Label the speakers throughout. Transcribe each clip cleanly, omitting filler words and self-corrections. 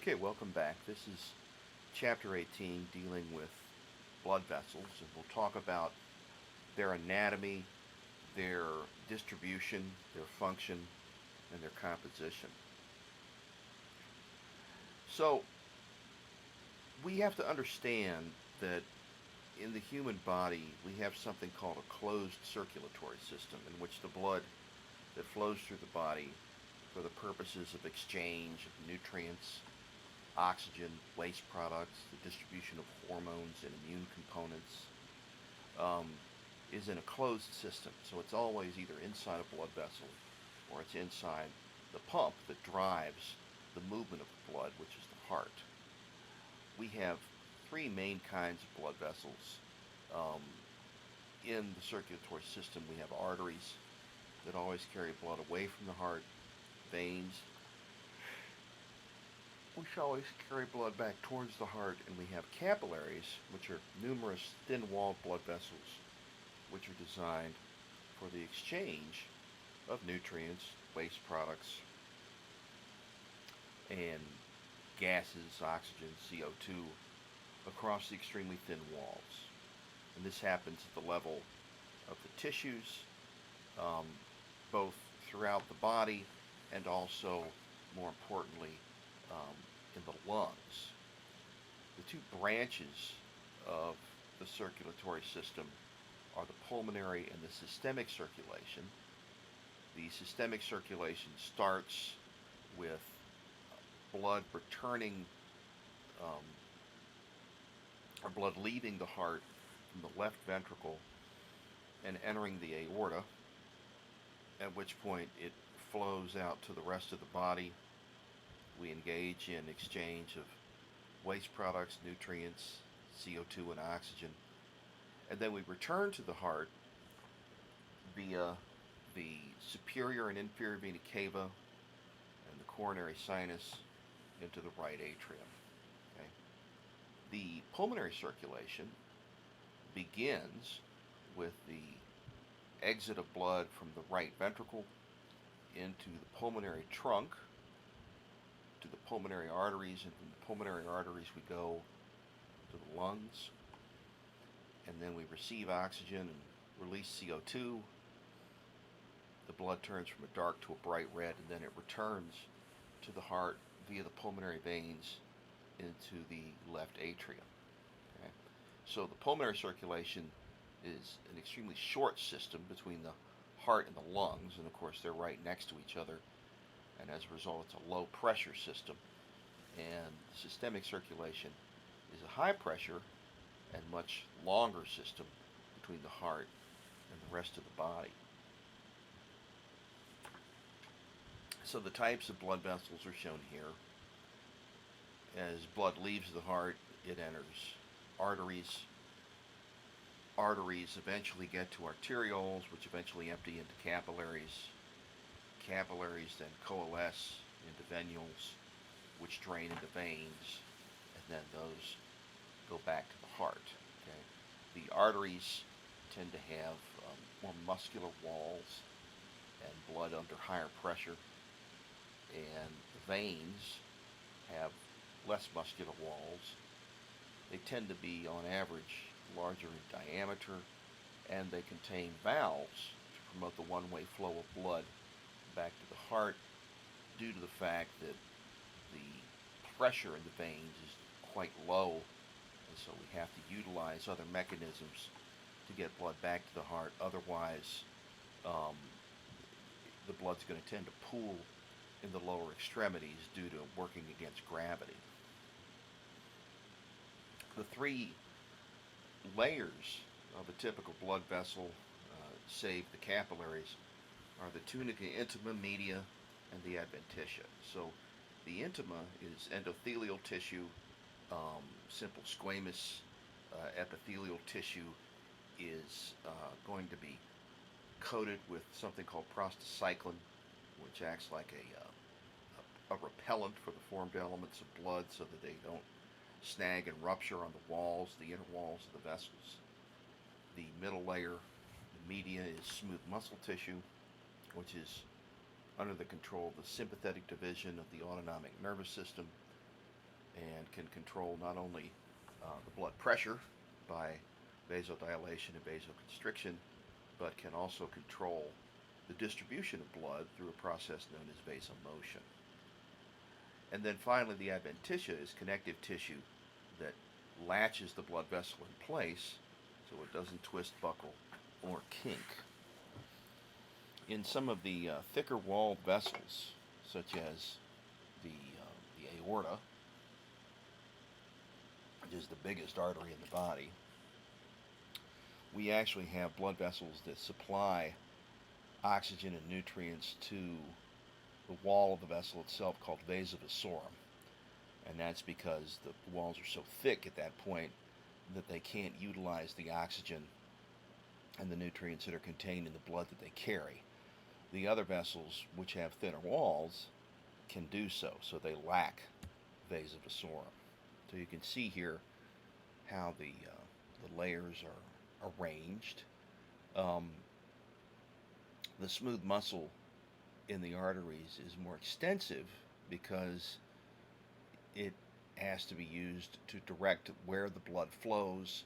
Speaker 1: Okay, welcome back. This is Chapter 18 dealing with blood vessels, and we'll talk about their anatomy, their distribution, their function, and their composition. So, we have to understand that in the human body, we have something called a closed circulatory system in which the blood that flows through the body for the purposes of exchange of nutrients, oxygen, waste products, the distribution of hormones and immune components, um, is in a closed system. So it's always either inside a blood vessel or it's inside the pump that drives the movement of the blood, which is the heart. We have three main kinds of blood vessels. Um, in the circulatory system, we have arteries that always carry blood away from the heart, veins which always carry blood back towards the heart, and we have capillaries, which are numerous thin-walled blood vessels, which are designed for the exchange of nutrients, waste products, and gases, oxygen, CO2, across the extremely thin walls. And this happens at the level of the tissues, um, both throughout the body and also, more importantly, in the lungs. The two branches of the circulatory system are the pulmonary and the systemic circulation. The systemic circulation starts with blood returning, um, or blood leaving the heart from the left ventricle and entering the aorta, at which point it flows out to the rest of the body. We engage in exchange of waste products, nutrients, CO2 and oxygen, and then we return to the heart via the superior and inferior vena cava and the coronary sinus into the right atrium. Okay? The pulmonary circulation begins with the exit of blood from the right ventricle into the pulmonary trunk, to the pulmonary arteries, and from the pulmonary arteries we go to the lungs, and then we receive oxygen and release CO2. The blood turns from a dark to a bright red, and then it returns to the heart via the pulmonary veins into the left atrium. Okay? So the pulmonary circulation is an extremely short system between the heart and the lungs, and of course they're right next to each other, and as a result it's a low pressure system. And systemic circulation is a high pressure and much longer system between the heart and the rest of the body. So the types of blood vessels are shown here. As blood leaves the heart, it enters arteries. Arteries eventually get to arterioles, which eventually empty into capillaries. Capillaries then coalesce into venules, which drain into veins, and then those go back to the heart. Okay? The arteries tend to have more muscular walls and blood under higher pressure, and the veins have less muscular walls. They tend to be, on average, larger in diameter, and they contain valves to promote the one-way flow of blood back to the heart, due to the fact that the pressure in the veins is quite low, and so we have to utilize other mechanisms to get blood back to the heart. Otherwise, the blood's going to tend to pool in the lower extremities due to working against gravity. The three layers of a typical blood vessel, save the capillaries, are the tunica intima, media, and the adventitia. So the intima is endothelial tissue, simple squamous epithelial tissue is going to be coated with something called prostacyclin, which acts like a repellent for the formed elements of blood so that they don't snag and rupture on the walls, the inner walls of the vessels. The middle layer, the media, is smooth muscle tissue, which is under the control of the sympathetic division of the autonomic nervous system. and can control not only the blood pressure by vasodilation and vasoconstriction, but can also control the distribution of blood through a process known as vasomotion. And then finally, the adventitia is connective tissue that latches the blood vessel in place so it doesn't twist, buckle, or kink. In some of the thicker walled vessels, such as the aorta, which is the biggest artery in the body, we actually have blood vessels that supply oxygen and nutrients to the wall of the vessel itself, called vasa vasorum. And that's because the walls are so thick at that point that they can't utilize the oxygen and the nutrients that are contained in the blood that they carry. The other vessels, which have thinner walls, can do so, so they lack vasa vasorum. So you can see here how the layers are arranged. The smooth muscle in the arteries is more extensive because it has to be used to direct where the blood flows,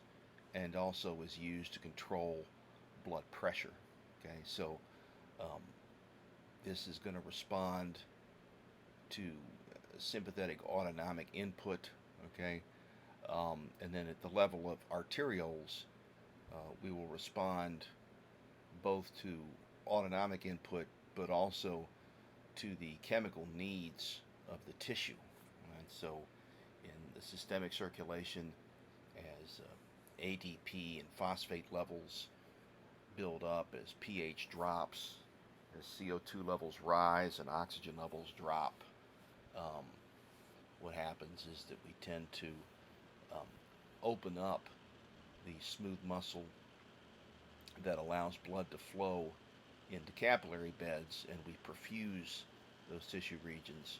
Speaker 1: and also is used to control blood pressure. Okay, so this is going to respond to sympathetic autonomic input. Okay, and then at the level of arterioles, we will respond both to autonomic input, but also to the chemical needs of the tissue. And so in the systemic circulation, as ATP and phosphate levels build up, as pH drops, as CO2 levels rise and oxygen levels drop, what happens is that we tend to open up the smooth muscle that allows blood to flow into capillary beds, and we perfuse those tissue regions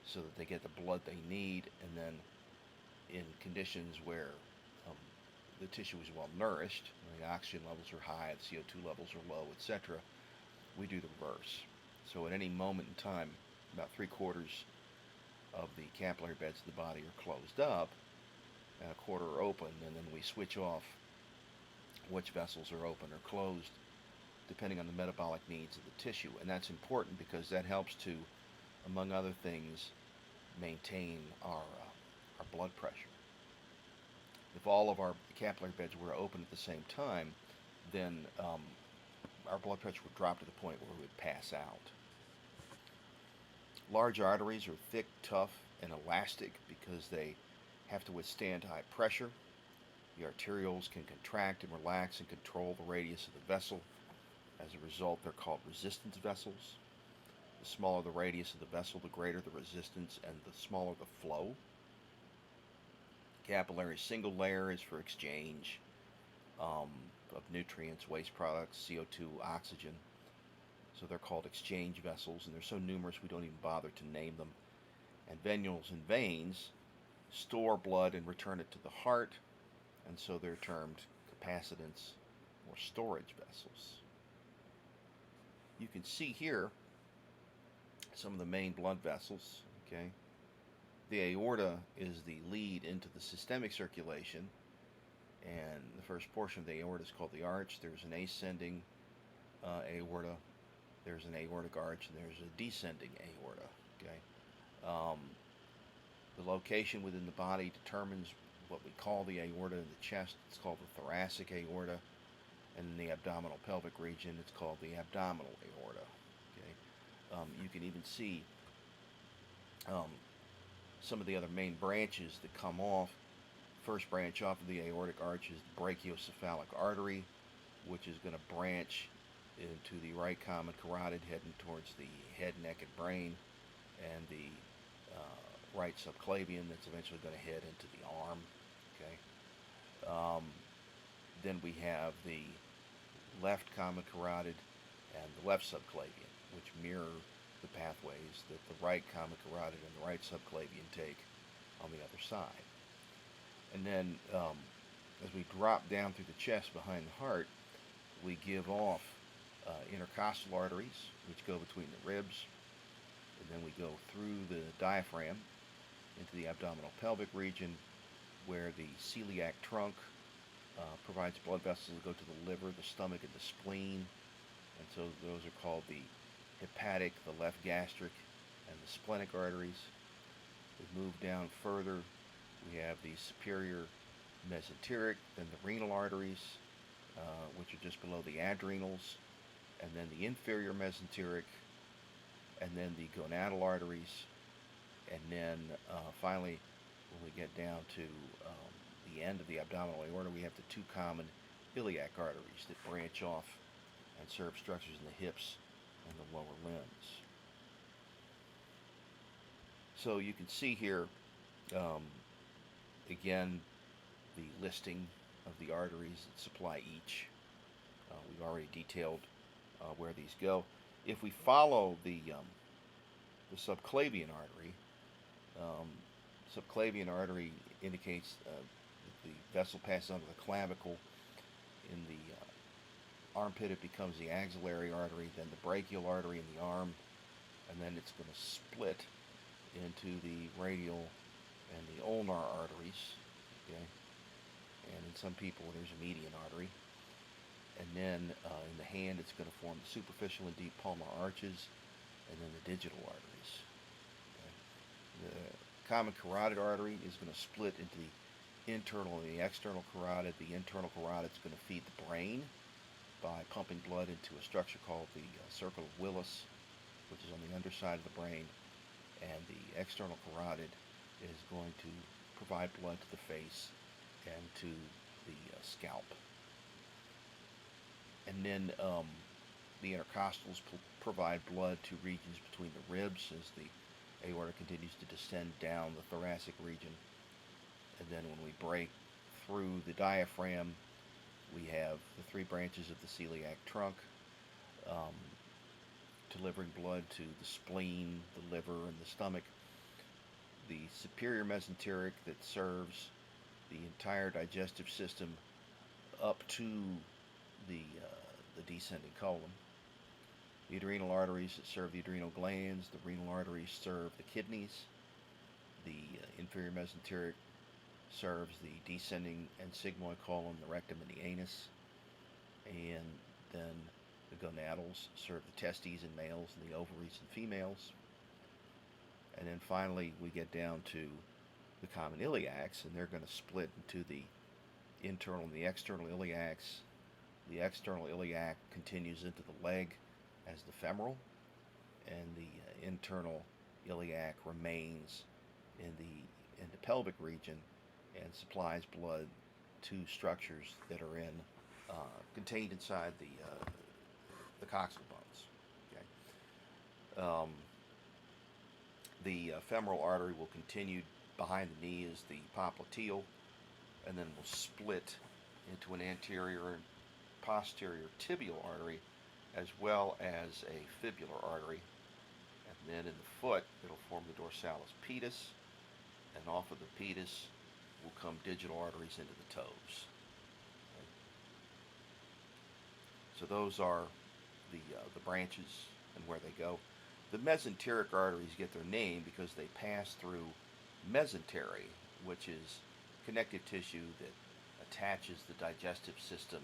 Speaker 1: so that they get the blood they need. And then in conditions where the tissue is well nourished, the oxygen levels are high, the CO2 levels are low, etc., we do the reverse. So at any moment in time, about 3/4 of the capillary beds of the body are closed up, and a quarter are open, and then we switch off which vessels are open or closed depending on the metabolic needs of the tissue. And that's important because that helps to, among other things, maintain our blood pressure. If all of our capillary beds were open at the same time, then our blood pressure would drop to the point where we would pass out. Large arteries are thick, tough, and elastic because they have to withstand high pressure. The arterioles can contract and relax and control the radius of the vessel. As a result, they're called resistance vessels. The smaller the radius of the vessel, the greater the resistance and the smaller the flow. Capillary single layer is for exchange of nutrients, waste products, CO2, oxygen. So they're called exchange vessels, and they're so numerous we don't even bother to name them. And venules and veins store blood and return it to the heart, and so they're termed capacitance or storage vessels. You can see here some of the main blood vessels. Okay, the aorta is the lead into the systemic circulation, and the first portion of the aorta is called the arch. There's an ascending aorta, there's an aortic arch, and there's a descending aorta. Okay, the location within the body determines what we call the aorta. In the chest, it's called the thoracic aorta, and in the abdominal pelvic region, it's called the abdominal aorta. Okay, you can even see some of the other main branches that come off. First branch off of the aortic arch is the brachiocephalic artery, which is going to branch into the right common carotid heading towards the head, neck, and brain, and the right subclavian that's eventually going to head into the arm. Okay. Then we have the left common carotid and the left subclavian, which mirror the pathways that the right common carotid and the right subclavian take on the other side. And then as we drop down through the chest behind the heart, we give off intercostal arteries, which go between the ribs, and then we go through the diaphragm, into the abdominal pelvic region, where the celiac trunk provides blood vessels that go to the liver, the stomach, and the spleen. And so those are called the hepatic, the left gastric, and the splenic arteries. We move down further. We have the superior mesenteric, then the renal arteries, which are just below the adrenals, and then the inferior mesenteric, and then the gonadal arteries, and then finally, when we get down to the end of the abdominal aorta, we have the two common iliac arteries that branch off and serve structures in the hips and the lower limbs. So you can see here, again, the listing of the arteries that supply each. We've already detailed where these go. If we follow the subclavian artery, subclavian artery indicates that the vessel passes under the clavicle. In the armpit, it becomes the axillary artery, then the brachial artery in the arm, and then it's going to split into the radial and the ulnar arteries. Okay, and in some people there's a median artery. And then in the hand, it's going to form the superficial and deep palmar arches, and then the digital arteries. Okay. The common carotid artery is going to split into the internal and the external carotid. The internal carotid is going to feed the brain by pumping blood into a structure called the circle of Willis, which is on the underside of the brain. And the external carotid is going to provide blood to the face and to the scalp. And then the intercostals provide blood to regions between the ribs as the aorta continues to descend down the thoracic region. And then when we break through the diaphragm, we have the three branches of the celiac trunk, delivering blood to the spleen, the liver, and the stomach. The superior mesenteric that serves the entire digestive system up to the descending colon. The adrenal arteries that serve the adrenal glands. The renal arteries serve the kidneys. The inferior mesenteric serves the descending and sigmoid colon, the rectum, and the anus. And then the gonadals serve the testes in males and the ovaries in females. And then finally we get down to the common iliacs, and they're going to split into the internal and the external iliacs. The external iliac continues into the leg as the femoral, and the internal iliac remains in the pelvic region and supplies blood to structures that are contained inside the coxal bones. Okay. The femoral artery will continue behind the knee as the popliteal, and then will split into an anterior and posterior tibial artery, as well as a fibular artery. And then in the foot, it'll form the dorsalis pedis, and off of the pedis will come digital arteries into the toes. Okay. So those are the branches and where they go. The mesenteric arteries get their name because they pass through mesentery, which is connective tissue that attaches the digestive system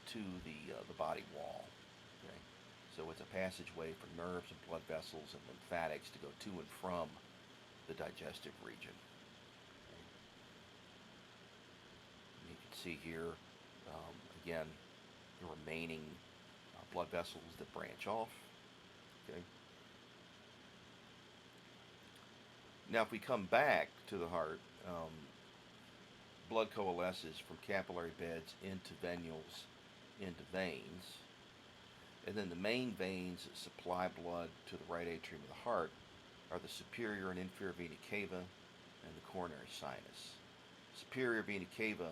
Speaker 1: to the body wall. Okay? So it's a passageway for nerves and blood vessels and lymphatics to go to and from the digestive region. Okay? You can see here, again, the remaining blood vessels that branch off. Okay. Now if we come back to the heart, blood coalesces from capillary beds into venules, into veins, and then the main veins that supply blood to the right atrium of the heart are the superior and inferior vena cava and the coronary sinus. Superior vena cava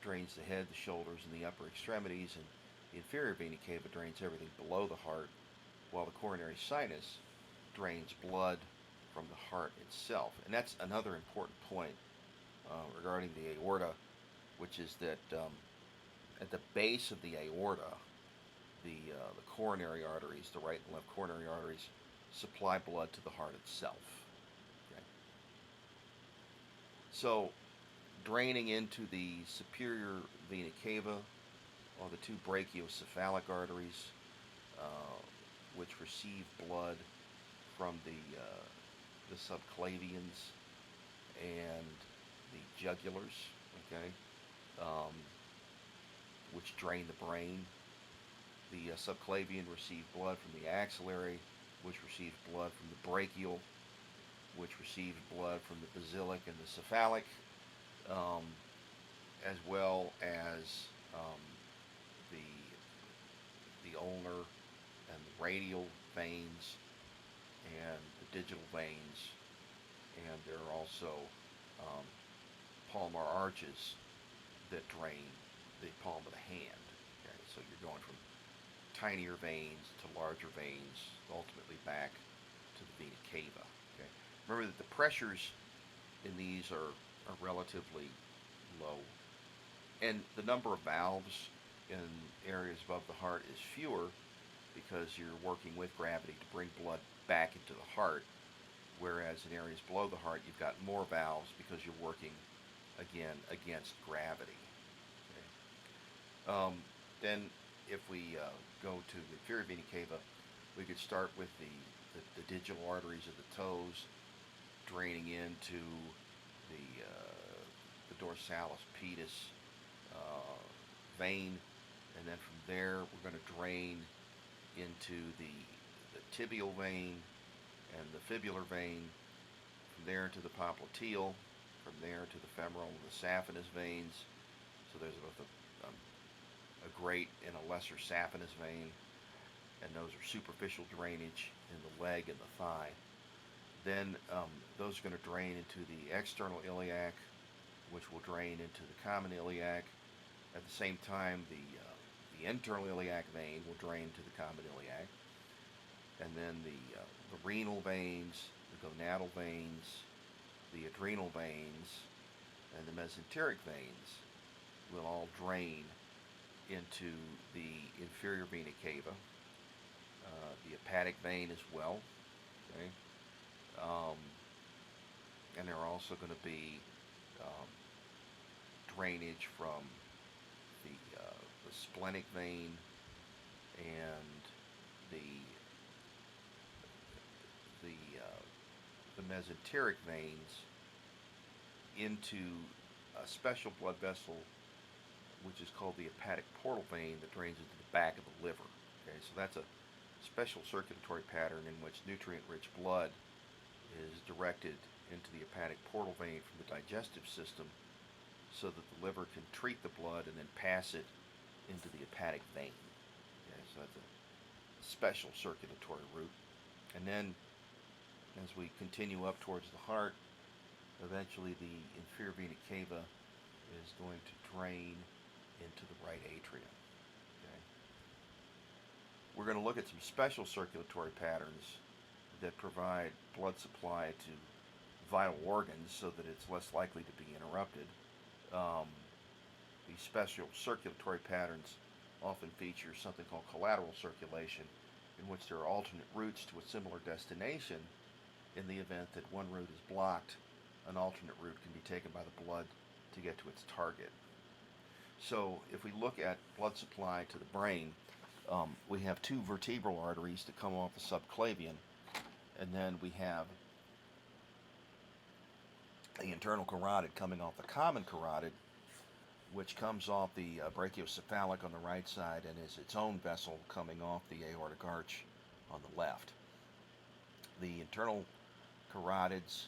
Speaker 1: drains the head, the shoulders, and the upper extremities, and the inferior vena cava drains everything below the heart, while the coronary sinus drains blood from the heart itself. And that's another important point regarding the aorta, which is that at the base of the aorta, the coronary arteries, the right and left coronary arteries, supply blood to the heart itself. Okay? So, draining into the superior vena cava are the two brachiocephalic arteries, uh, which receive blood from the subclavians and the jugulars, okay, um, which drain the brain. The subclavian receive blood from the axillary, which receives blood from the brachial, which receives blood from the basilic and the cephalic, um, as well as um, the ulnar and the radial veins and the digital veins, and there are also um, palmar arches that drain the palm of the hand. Okay, so you're going from tinier veins to larger veins, ultimately back to the vena cava. Okay, remember that the pressures in these are relatively low, and the number of valves in areas above the heart is fewer because you're working with gravity to bring blood back into the heart, whereas in areas below the heart you've got more valves because you're working again against gravity. Okay. Then if we go to the inferior vena cava, we could start with the digital arteries of the toes draining into the dorsalis pedis vein, and then from there we're going to drain into the tibial vein and the fibular vein, from there into the popliteal, from there to the femoral and the saphenous veins. So there's both a great and a lesser saphenous vein, and those are superficial drainage in the leg and the thigh. Then those are going to drain into the external iliac, which will drain into the common iliac. At the same time, the internal iliac vein will drain to the common iliac, and then the renal veins, the gonadal veins, the adrenal veins, and the mesenteric veins will all drain into the inferior vena cava, the hepatic vein as well. Okay, and there are also going to be um, drainage from the splenic vein and the the mesenteric veins into a special blood vessel which is called the hepatic portal vein that drains into the back of the liver. Okay, so that's a special circulatory pattern in which nutrient-rich blood is directed into the hepatic portal vein from the digestive system so that the liver can treat the blood and then pass it into the hepatic vein. Okay, so that's a special circulatory route. And then as we continue up towards the heart, eventually the inferior vena cava is going to drain into the right atrium. Okay? We're going to look at some special circulatory patterns that provide blood supply to vital organs so that it's less likely to be interrupted. These special circulatory patterns often feature something called collateral circulation, in which there are alternate routes to a similar destination. In the event that one route is blocked, an alternate route can be taken by the blood to get to its target. So if we look at blood supply to the brain, we have two vertebral arteries that come off the subclavian, and then we have the internal carotid coming off the common carotid, which comes off the brachiocephalic on the right side and is its own vessel coming off the aortic arch on the left. The internal carotids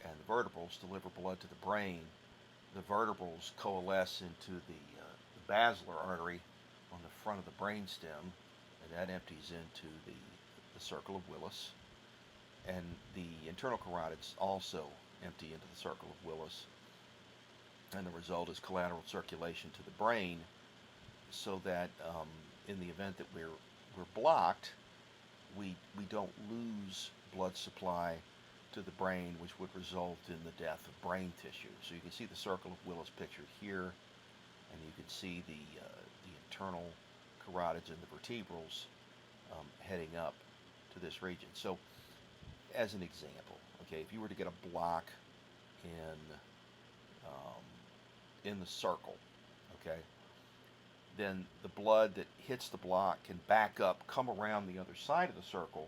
Speaker 1: and the vertebrals deliver blood to the brain. The vertebrals coalesce into the basilar artery on the front of the brainstem, and that empties into the circle of Willis. And the internal carotids also empty into the circle of Willis, and the result is collateral circulation to the brain, so that in the event that we're blocked, we don't lose blood supply to the brain, which would result in the death of brain tissue. So you can see the circle of Willis pictured here, and you can see the internal carotids and the vertebrals heading up to this region. So as an example, okay, if you were to get a block in um, in the circle, okay, then the blood that hits the block can back up, come around the other side of the circle,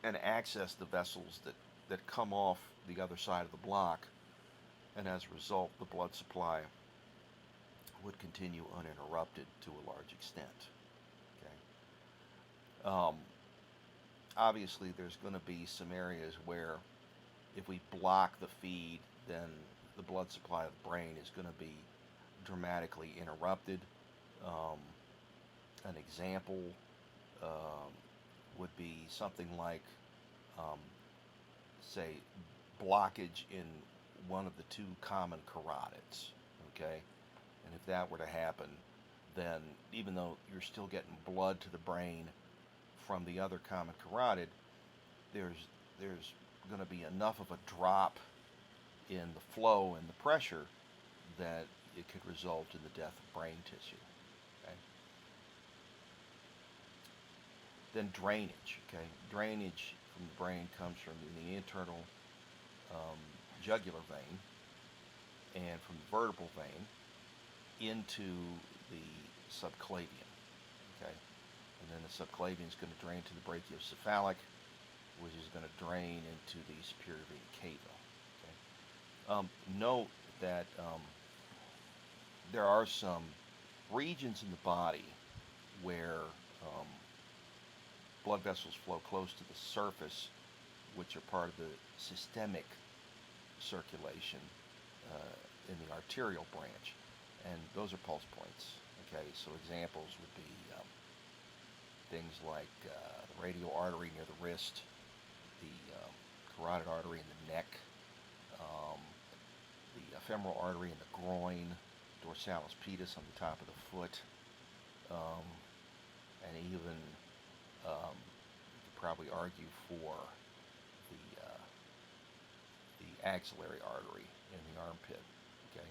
Speaker 1: and access the vessels that come off the other side of the block, and as a result, the blood supply would continue uninterrupted to a large extent. Okay. Obviously, there's going to be some areas where if we block the feed, then the blood supply of the brain is going to be dramatically interrupted. Um, an example um, would be something like, um, say, blockage in one of the two common carotids. Okay, and if that were to happen, then even though you're still getting blood to the brain from the other common carotid, there's going to be enough of a drop in the flow and the pressure that it could result in the death of brain tissue. Okay? Then drainage. Okay, drainage from the brain comes from the internal um, jugular vein and from the vertebral vein into the subclavian. Okay, and then the subclavian is going to drain to the brachiocephalic, which is going to drain into the superior vena cava. Okay? Note that there are some regions in the body where blood vessels flow close to the surface, which are part of the systemic circulation in the arterial branch, and those are pulse points. Okay, so examples would be things like the radial artery near the wrist, the carotid artery in the neck, um, the femoral artery in the groin, dorsalis pedis on the top of the foot, and even you could probably argue for the axillary artery in the armpit. Okay,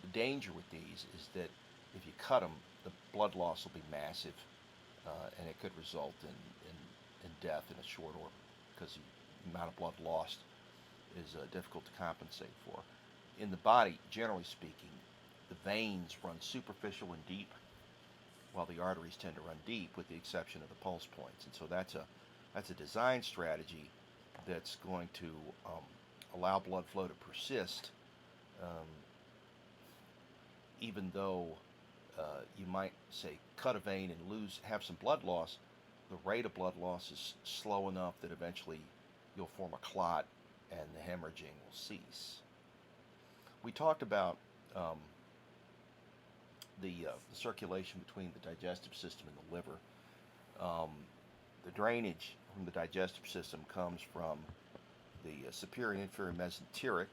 Speaker 1: the danger with these is that if you cut them, the blood loss will be massive, and it could result in death in a short order because the amount of blood lost is difficult to compensate for. In the body, generally speaking, the veins run superficial and deep, while the arteries tend to run deep, with the exception of the pulse points. And so that's a design strategy that's going to allow blood flow to persist, um, even though you might say cut a vein and have some blood loss. The rate of blood loss is slow enough that eventually you'll form a clot and the hemorrhaging will cease. We talked about the circulation between the digestive system and the liver. The drainage from the digestive system comes from the superior and inferior mesenteric,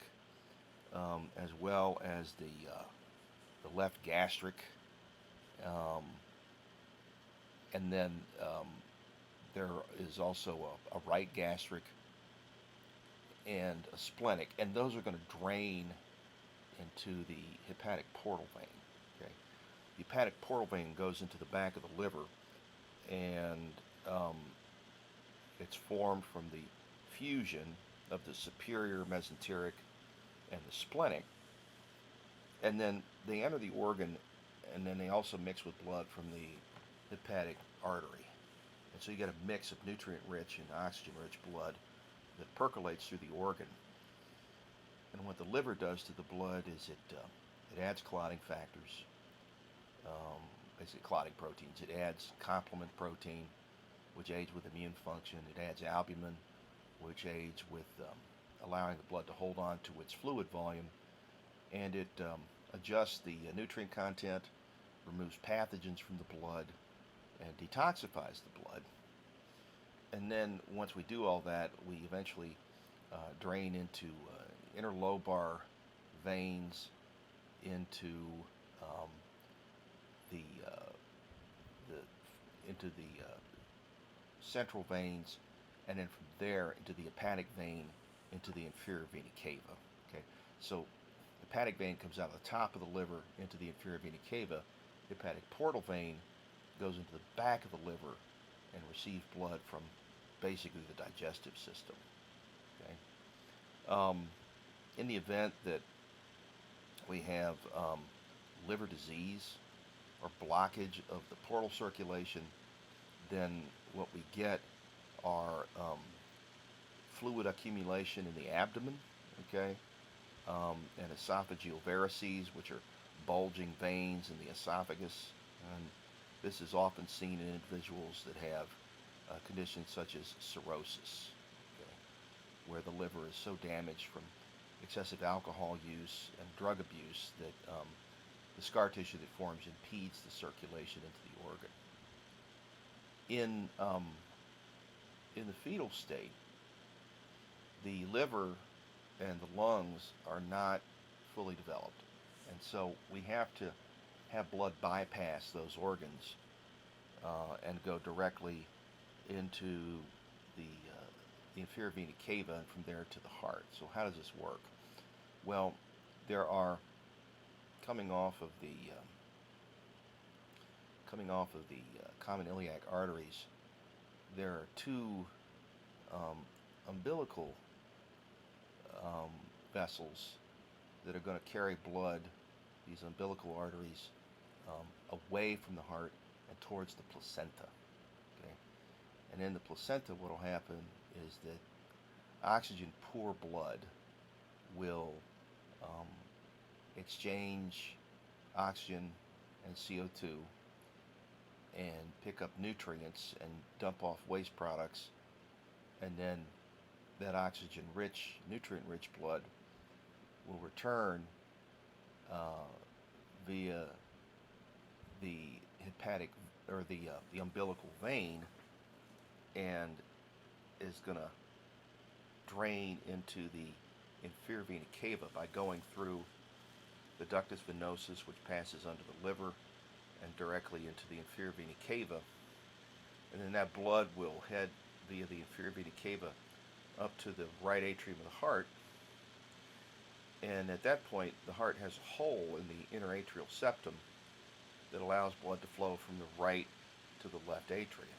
Speaker 1: as well as the left gastric, and then there is also a right gastric and a splenic, and those are going to drain into the hepatic portal vein. Okay, the hepatic portal vein goes into the back of the liver, and it's formed from the fusion of the superior mesenteric and the splenic, and then they enter the organ, and then they also mix with blood from the hepatic artery. And so you get a mix of nutrient-rich and oxygen-rich blood that percolates through the organ. And what the liver does to the blood is it adds clotting factors, basically clotting proteins. It adds complement protein, which aids with immune function. It adds albumin, which aids with allowing the blood to hold on to its fluid volume. And it adjusts the nutrient content, removes pathogens from the blood, and detoxifies the blood. And then once we do all that, we eventually drain into interlobar veins, into the central veins, and then from there into the hepatic vein, into the inferior vena cava. Okay, so the hepatic vein comes out of the top of the liver into the inferior vena cava. The hepatic portal vein goes into the back of the liver and receives blood from basically the digestive system. Okay. In the event that we have liver disease or blockage of the portal circulation, then what we get are fluid accumulation in the abdomen, okay, and esophageal varices, which are bulging veins in the esophagus. And this is often seen in individuals that have conditions such as cirrhosis, okay, where the liver is so damaged from excessive alcohol use and drug abuse that the scar tissue that forms impedes the circulation into the organ. In the fetal state, the liver and the lungs are not fully developed, and so we have to have blood bypass those organs and go directly into the inferior vena cava and from there to the heart. So how does this work? Well, there are coming off of the common iliac arteries. There are two umbilical vessels that are going to carry blood, these umbilical arteries, away from the heart and towards the placenta. Okay, and in the placenta, what will happen is that oxygen-poor blood will exchange oxygen and CO2 and pick up nutrients and dump off waste products, and then that oxygen-rich, nutrient-rich blood will return via the hepatic or the umbilical vein and is going to drain into the inferior vena cava by going through the ductus venosus, which passes under the liver and directly into the inferior vena cava, and then that blood will head via the inferior vena cava up to the right atrium of the heart, and at that point the heart has a hole in the inner atrial septum that allows blood to flow from the right to the left atrium.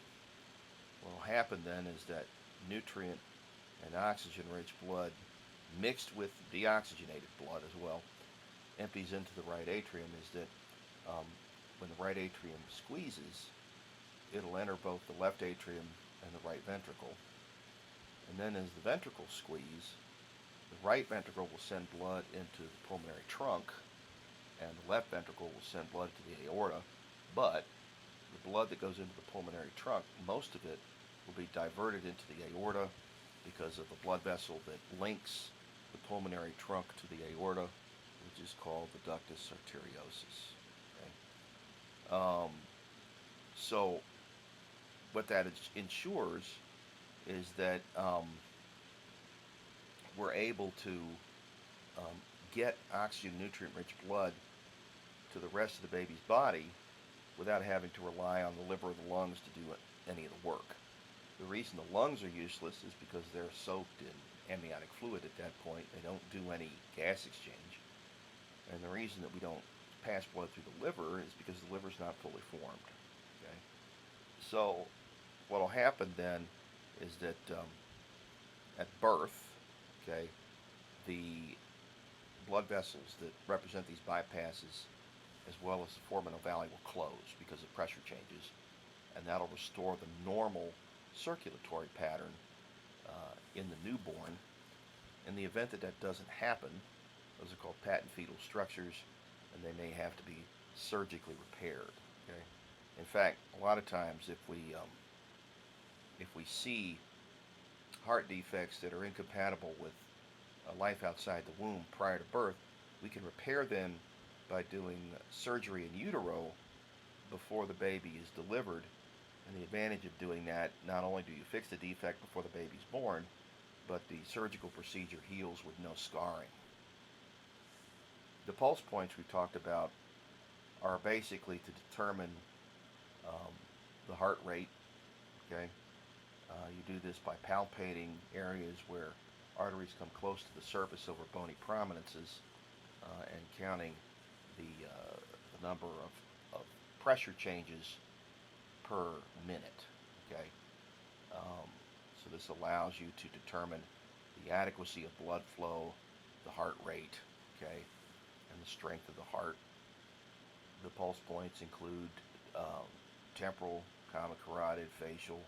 Speaker 1: What will happen then is that nutrient and oxygen-rich blood mixed with deoxygenated blood as well empties into the right atrium. Is that when the right atrium squeezes, it'll enter both the left atrium and the right ventricle. And then as the ventricles squeeze, the right ventricle will send blood into the pulmonary trunk, and the left ventricle will send blood to the aorta. But the blood that goes into the pulmonary trunk, most of it will be diverted into the aorta because of the blood vessel that links the pulmonary trunk to the aorta, which is called the ductus arteriosus. Okay? So what that ensures is that we're able to get oxygen nutrient-rich blood to the rest of the baby's body without having to rely on the liver or the lungs to do any of the work. The reason the lungs are useless is because they're soaked in amniotic fluid at that point. They don't do any gas exchange. And the reason that we don't pass blood through the liver is because the liver's not fully formed. Okay? So what will happen then is that at birth, okay, the blood vessels that represent these bypasses as well as the foraminal valley will close because of pressure changes, and that'll restore the normal circulatory pattern in the newborn. In the event that that doesn't happen, those are called patent fetal structures, and they may have to be surgically repaired. Okay? In fact, a lot of times if we see heart defects that are incompatible with life outside the womb prior to birth, we can repair them by doing surgery in utero before the baby is delivered. And the advantage of doing that, not only do you fix the defect before the baby's born, but the surgical procedure heals with no scarring. The pulse points we talked about are basically to determine the heart rate. Okay, you do this by palpating areas where arteries come close to the surface over bony prominences and counting the number of pressure changes per minute. Okay, so this allows you to determine the adequacy of blood flow the heart rate, okay, and the strength of the heart. The pulse points include temporal, common carotid, facial,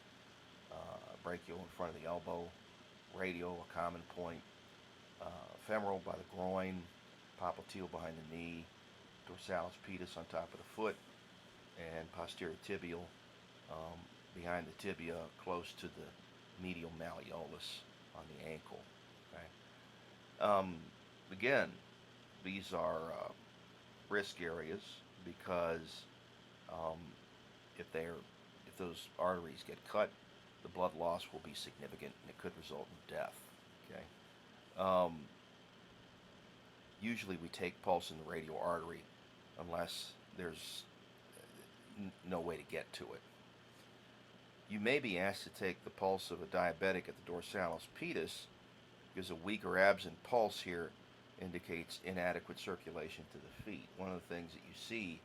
Speaker 1: brachial in front of the elbow, radial, a common point, femoral by the groin, popliteal behind the knee, dorsalis pedis on top of the foot, and posterior tibial behind the tibia close to the medial malleolus on the ankle. Okay? Again, these are risk areas because if those arteries get cut, the blood loss will be significant and it could result in death. Okay. Usually we take pulse in the radial artery unless there's no way to get to it. You may be asked to take the pulse of a diabetic at the dorsalis pedis because a weak or absent pulse here indicates inadequate circulation to the feet. One of the things that you see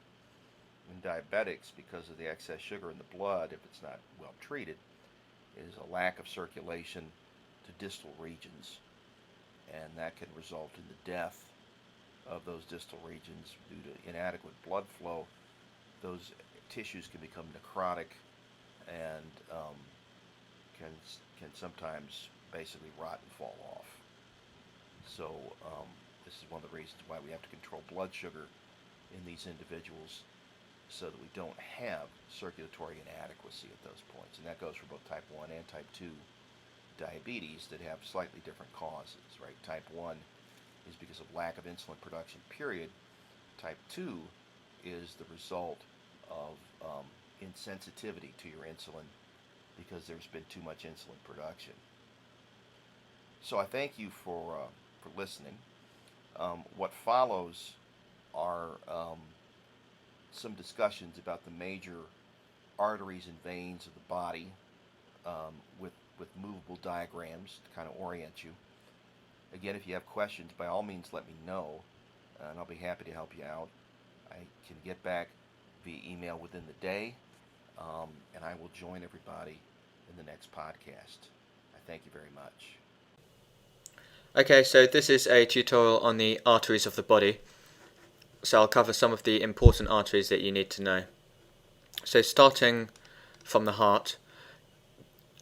Speaker 1: in diabetics because of the excess sugar in the blood, if it's not well treated, is a lack of circulation to distal regions, and that can result in the death of those distal regions due to inadequate blood flow. Those tissues can become necrotic and can sometimes basically rot and fall off. So this is one of the reasons why we have to control blood sugar in these individuals so that we don't have circulatory inadequacy at those points. And that goes for both type 1 and type 2 diabetes that have slightly different causes, right? Type 1 is because of lack of insulin production, period. Type 2 is the result of insensitivity to your insulin because there's been too much insulin production. So I thank you for listening. What follows are some discussions about the major arteries and veins of the body with movable diagrams to kind of orient you. Again, if you have questions, by all means let me know, and I'll be happy to help you out. I can get back via email within the day, and I will join everybody in the next podcast. I thank you very much.
Speaker 2: Okay, so this is a tutorial on the arteries of the body. So I'll cover some of the important arteries that you need to know. So starting from the heart,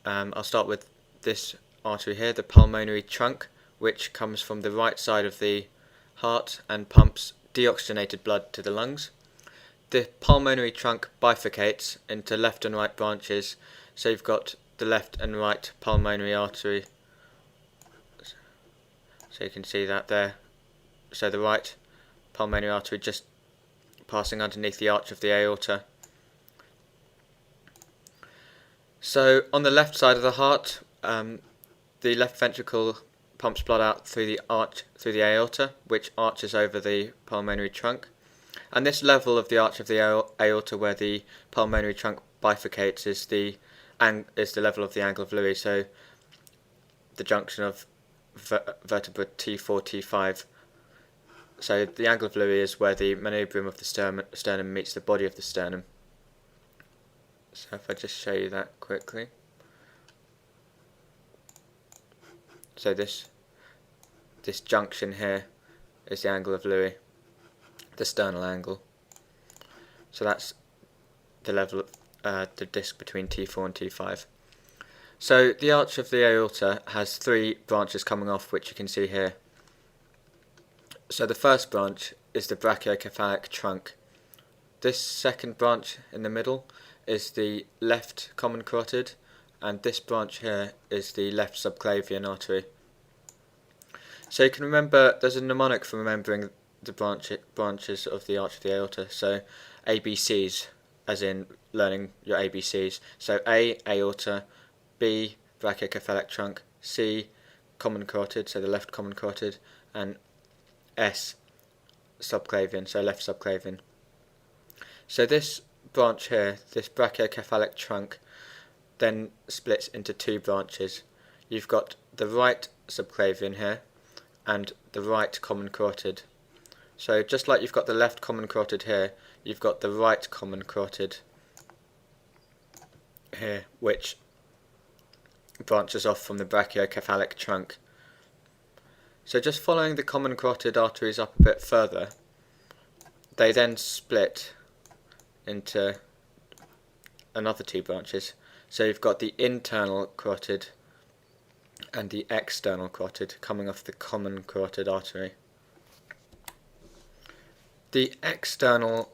Speaker 2: I'll start with this artery here, the pulmonary trunk, which comes from the right side of the heart and pumps deoxygenated blood to the lungs. The pulmonary trunk bifurcates into left and right branches, so you've got the left and right pulmonary artery. So you can see that there. So the right pulmonary artery just passing underneath the arch of the aorta. So on the left side of the heart, the left ventricle pumps blood out through the aorta, which arches over the pulmonary trunk. And this level of the arch of the aorta where the pulmonary trunk bifurcates is the level of the angle of Lewis, so the junction of vertebra T4, T5. So the angle of Lewis is where the manubrium of the sternum meets the body of the sternum. So if I just show you that quickly. So this junction here is the angle of Lewis, the sternal angle. So that's the level of the disc between T4 and T5. So the arch of the aorta has three branches coming off, which you can see here. So the first branch is the brachiocephalic trunk. This second branch in the middle is the left common carotid, and this branch here is the left subclavian artery. So you can remember, there's a mnemonic for remembering the branches of the arch of the aorta. So ABCs, as in learning your ABCs. So A, aorta, B, brachiocephalic trunk, C, common carotid, so the left common carotid, and S, subclavian, so left subclavian. So this branch here, this brachiocephalic trunk, then splits into two branches. You've got the right subclavian here and the right common carotid. So just like you've got the left common carotid here, you've got the right common carotid here, which branches off from the brachiocephalic trunk. So just following the common carotid arteries up a bit further, they then split into another two branches. So you've got the internal carotid and the external carotid coming off the common carotid artery. The external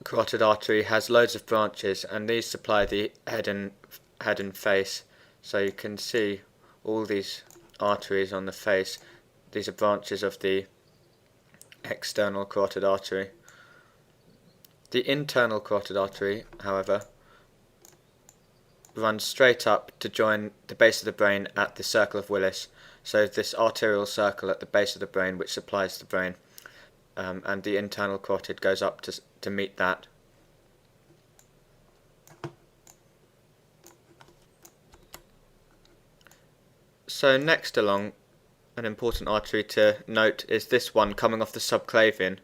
Speaker 2: carotid artery has loads of branches, and these supply the head and face. So you can see all these arteries on the face. These are branches of the external carotid artery. The internal carotid artery, however, runs straight up to join the base of the brain at the circle of Willis. So this arterial circle at the base of the brain which supplies the brain, and the internal carotid goes up to meet that. So next along, an important artery to note is this one coming off the subclavian,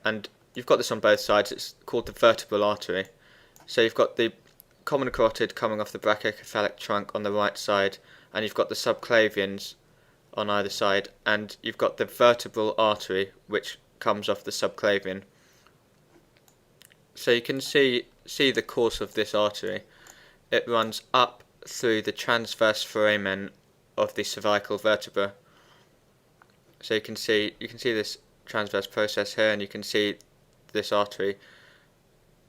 Speaker 2: and you've got this on both sides. It's called the vertebral artery. So you've got the common carotid coming off the brachiocephalic trunk on the right side, and you've got the subclavians on either side, and you've got the vertebral artery which comes off the subclavian. So you can see the course of this artery. It runs up through the transverse foramen of the cervical vertebra. So you can see this transverse process here, and you can see this artery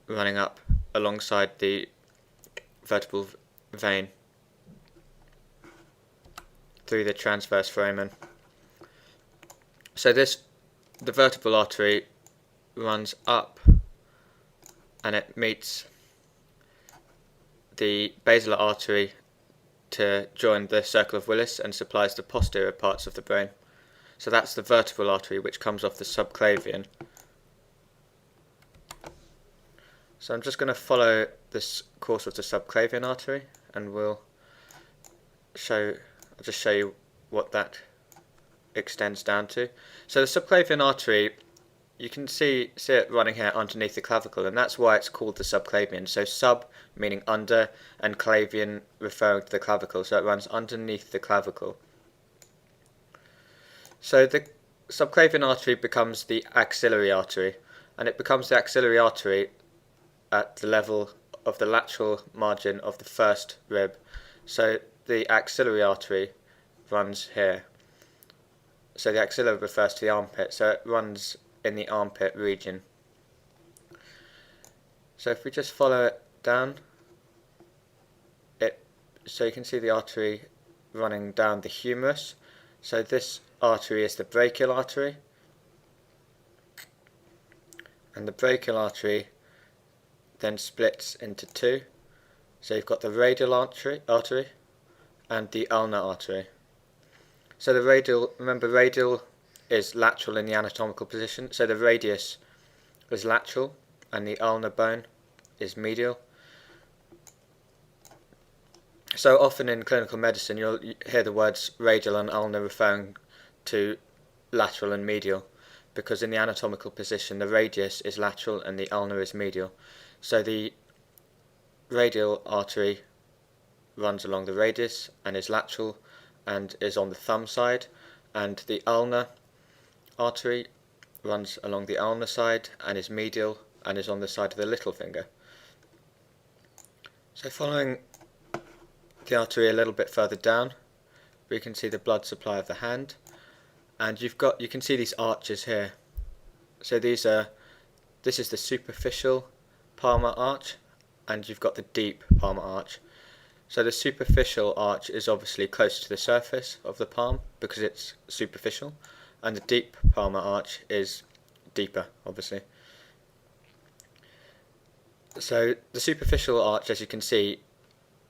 Speaker 2: running up alongside the vertebral vein through the transverse foramen. So the vertebral artery runs up, and it meets the basilar artery to join the circle of Willis and supplies the posterior parts of the brain. So that's the vertebral artery which comes off the subclavian. So I'm just going to follow this course of the subclavian artery, and I'll just show you what that extends down to. So the subclavian artery, you can see it running here underneath the clavicle, and that's why it's called the subclavian. So sub meaning under, and clavian referring to the clavicle, so it runs underneath the clavicle. So the subclavian artery becomes the axillary artery, and it becomes the axillary artery at the level of the lateral margin of the first rib. So the axillary artery runs here. So the axilla refers to the armpit, so it runs in the armpit region. So if we just follow it down, so you can see the artery running down the humerus. So this artery is the brachial artery, and the brachial artery then splits into two. So you've got the radial artery and the ulnar artery. So the remember radial is lateral in the anatomical position, so the radius is lateral and the ulnar bone is medial. So often in clinical medicine you'll hear the words radial and ulnar referring to lateral and medial, because in the anatomical position the radius is lateral and the ulnar is medial. So the radial artery runs along the radius and is lateral and is on the thumb side, and the ulnar artery runs along the ulnar side and is medial and is on the side of the little finger. So following the artery a little bit further down, we can see the blood supply of the hand, and you can see these arches here. So this is the superficial palmar arch, and you've got the deep palmar arch. So the superficial arch is obviously close to the surface of the palm because it's superficial, and the deep palmar arch is deeper, obviously. So the superficial arch, as you can see,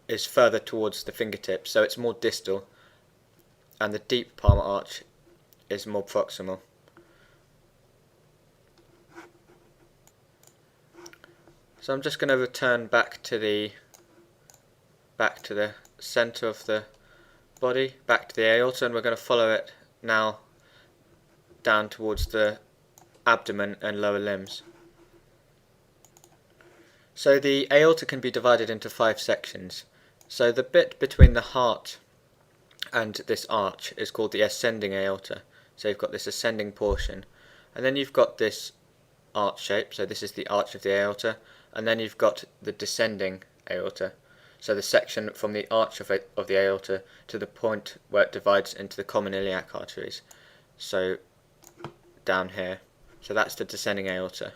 Speaker 2: is further towards the fingertips, so it's more distal, and the deep palmar arch is more proximal. So I'm just going to return back to the center of the body, back to the aorta, and we're going to follow it now down towards the abdomen and lower limbs. So the aorta can be divided into 5 sections. So the bit between the heart and this arch is called the ascending aorta, So you've got this ascending portion, and then you've got this arch shape, so this is the arch of the aorta, and then you've got the descending aorta, so the section from the arch of the aorta to the point where it divides into the common iliac arteries, so down here. So that's the descending aorta.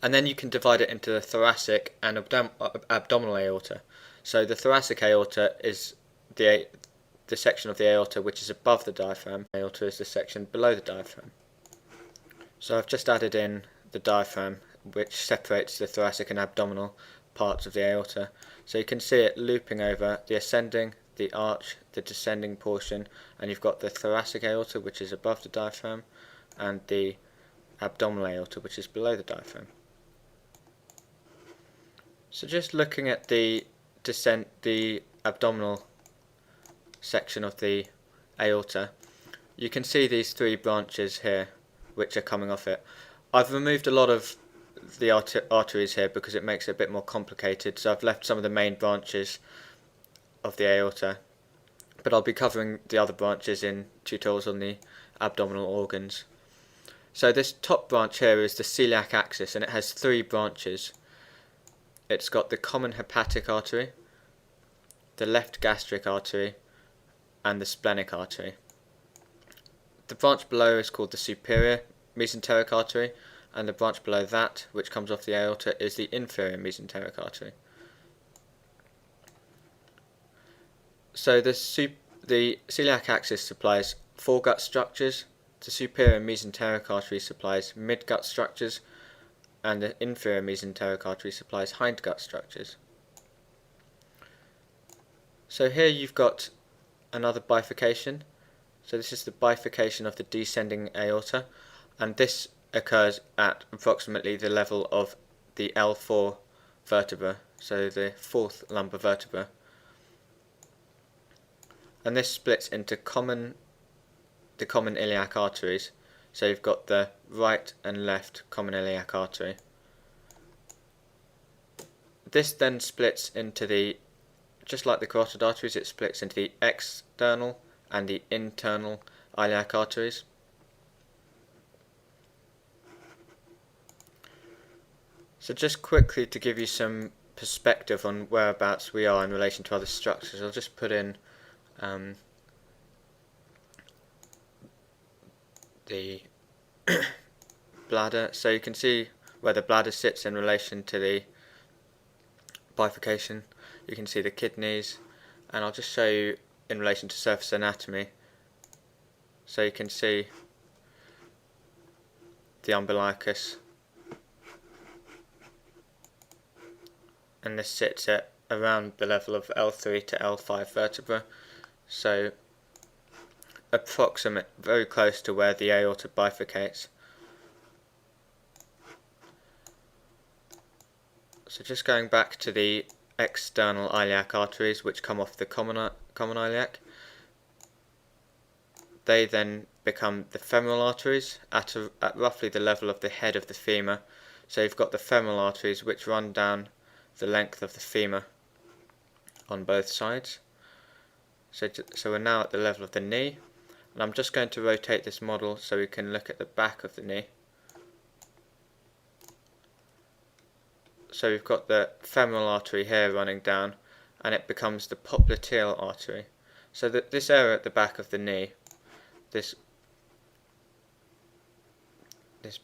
Speaker 2: And then you can divide it into the thoracic and abdominal aorta. So the thoracic aorta is the section of the aorta which is above the diaphragm. Aorta is the section below the diaphragm. So I've just added in the diaphragm, which separates the thoracic and abdominal parts of the aorta. So you can see it looping over the ascending, the arch, the descending portion, and you've got the thoracic aorta, which is above the diaphragm, and the abdominal aorta, which is below the diaphragm. So just looking at the abdominal section of the aorta, you can see these three branches here which are coming off it. I've removed a lot of the arteries here because it makes it a bit more complicated, so I've left some of the main branches of the aorta, but I'll be covering the other branches in tutorials on the abdominal organs. So this top branch here is the celiac axis, and it has three branches. It's got the common hepatic artery, the left gastric artery, and the splenic artery. The branch below is called the superior mesenteric artery, and the branch below that, which comes off the aorta, is the inferior mesenteric artery. So the celiac axis supplies foregut structures, the superior mesenteric artery supplies midgut structures, and the inferior mesenteric artery supplies hindgut structures. So here you've got another bifurcation. So this is the bifurcation of the descending aorta, and this occurs at approximately the level of the L4 vertebra, so the fourth lumbar vertebra. And this splits into the common iliac arteries. So you've got the right and left common iliac artery. This then splits into just like the carotid arteries, it splits into the external and the internal iliac arteries. So just quickly to give you some perspective on whereabouts we are in relation to other structures, I'll just put in the bladder, so you can see where the bladder sits in relation to the bifurcation. You can see the kidneys, and I'll just show you in relation to surface anatomy. So you can see the umbilicus, and this sits at around the level of L3 to L5 vertebra, so approximate, very close to where the aorta bifurcates. So just going back to the external iliac arteries, which come off the common iliac, they then become the femoral arteries at roughly the level of the head of the femur. So you've got the femoral arteries which run down the length of the femur on both sides. So we're now at the level of the knee, and I'm just going to rotate this model so we can look at the back of the knee. So we've got the femoral artery here running down, and it becomes the popliteal artery. So that this area at the back of the knee, this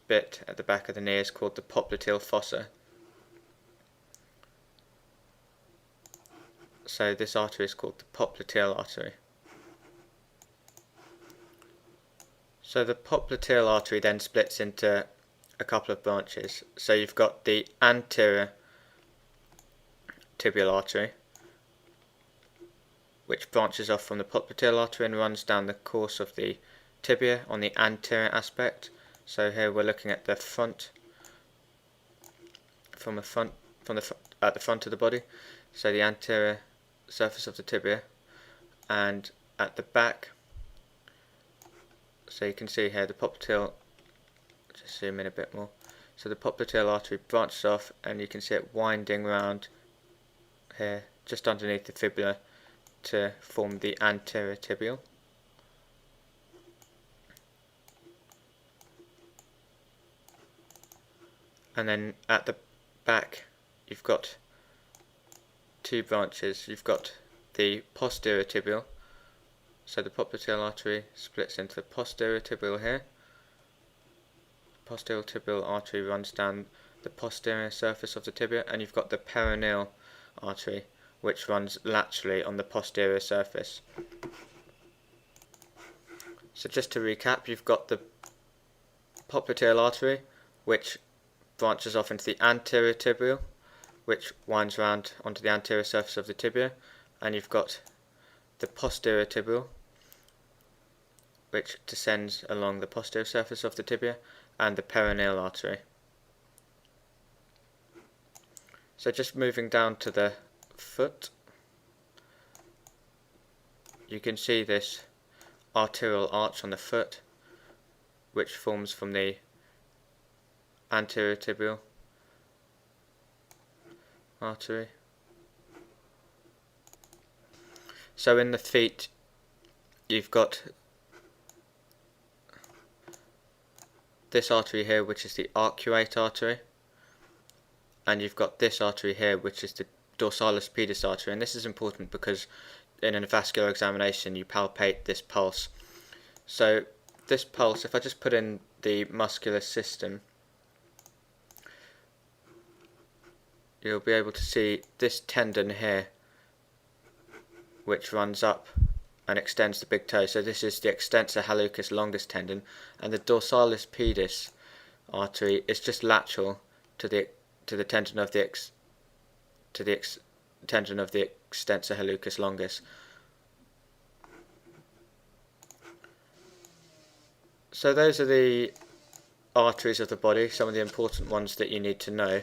Speaker 2: bit at the back of the knee is called the popliteal fossa. So this artery is called the popliteal artery. So the popliteal artery then splits into a couple of branches. So you've got the anterior tibial artery, which branches off from the popliteal artery and runs down the course of the tibia on the anterior aspect. So here we're looking at the front, at the front of the body, so the anterior surface of the tibia, and at the back, so you can see here the popliteal, just zoom in a bit more, so the popliteal artery branches off, and you can see it winding round here just underneath the fibula to form the anterior tibial. And then at the back you've got two branches. You've got the posterior tibial, so the popliteal artery splits into the posterior tibial here. Posterior tibial artery runs down the posterior surface of the tibia, and you've got the peroneal artery which runs laterally on the posterior surface. So just to recap, you've got the popliteal artery which branches off into the anterior tibial, which winds round onto the anterior surface of the tibia, and you've got the posterior tibial which descends along the posterior surface of the tibia, and the peroneal artery. So just moving down to the foot, you can see this arterial arch on the foot which forms from the anterior tibial artery. So in the feet you've got this artery here which is the arcuate artery, and you've got this artery here which is the dorsalis pedis artery, and this is important because in a vascular examination you palpate this pulse. So this pulse, if I just put in the muscular system, you'll be able to see this tendon here which runs up and extends the big toe. So this is the extensor hallucis longus tendon, and the dorsalis pedis artery is just lateral to the tendon of the tendon of the extensor hallucis longus. So those are the arteries of the body, some of the important ones that you need to know.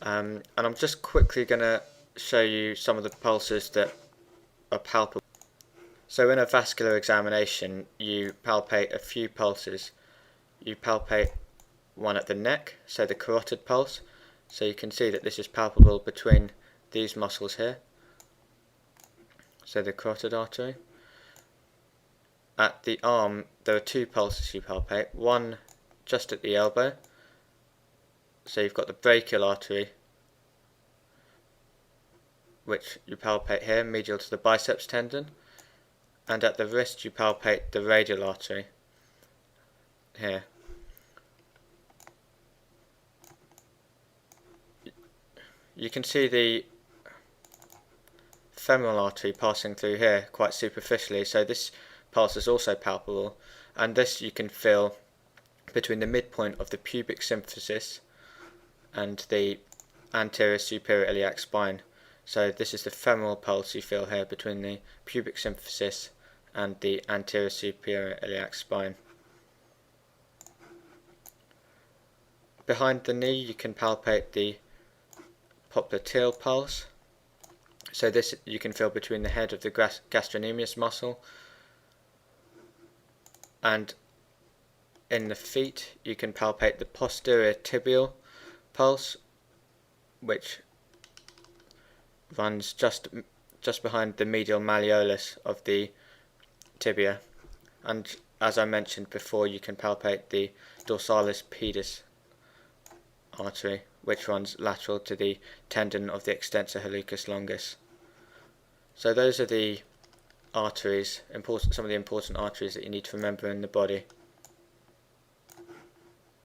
Speaker 2: And I'm just quickly going to show you some of the pulses that are palpable. So in a vascular examination you palpate a few pulses. You palpate one at the neck, so the carotid pulse. So you can see that this is palpable between these muscles here, so the carotid artery. At the arm there are two pulses you palpate, one just at the elbow, so you've got the brachial artery which you palpate here, medial to the biceps tendon, and at the wrist you palpate the radial artery here. You can see the femoral artery passing through here quite superficially, so this pulse is also palpable, and this you can feel between the midpoint of the pubic symphysis and the anterior superior iliac spine. So this is the femoral pulse you feel here between the pubic symphysis and the anterior superior iliac spine. Behind the knee you can palpate the popliteal pulse. So this you can feel between the head of the gastrocnemius muscle, and in the feet you can palpate the posterior tibial pulse, which runs just behind the medial malleolus of the tibia, and as I mentioned before, you can palpate the dorsalis pedis artery, which runs lateral to the tendon of the extensor hallucis longus. So those are the arteries, some of the important arteries that you need to remember in the body.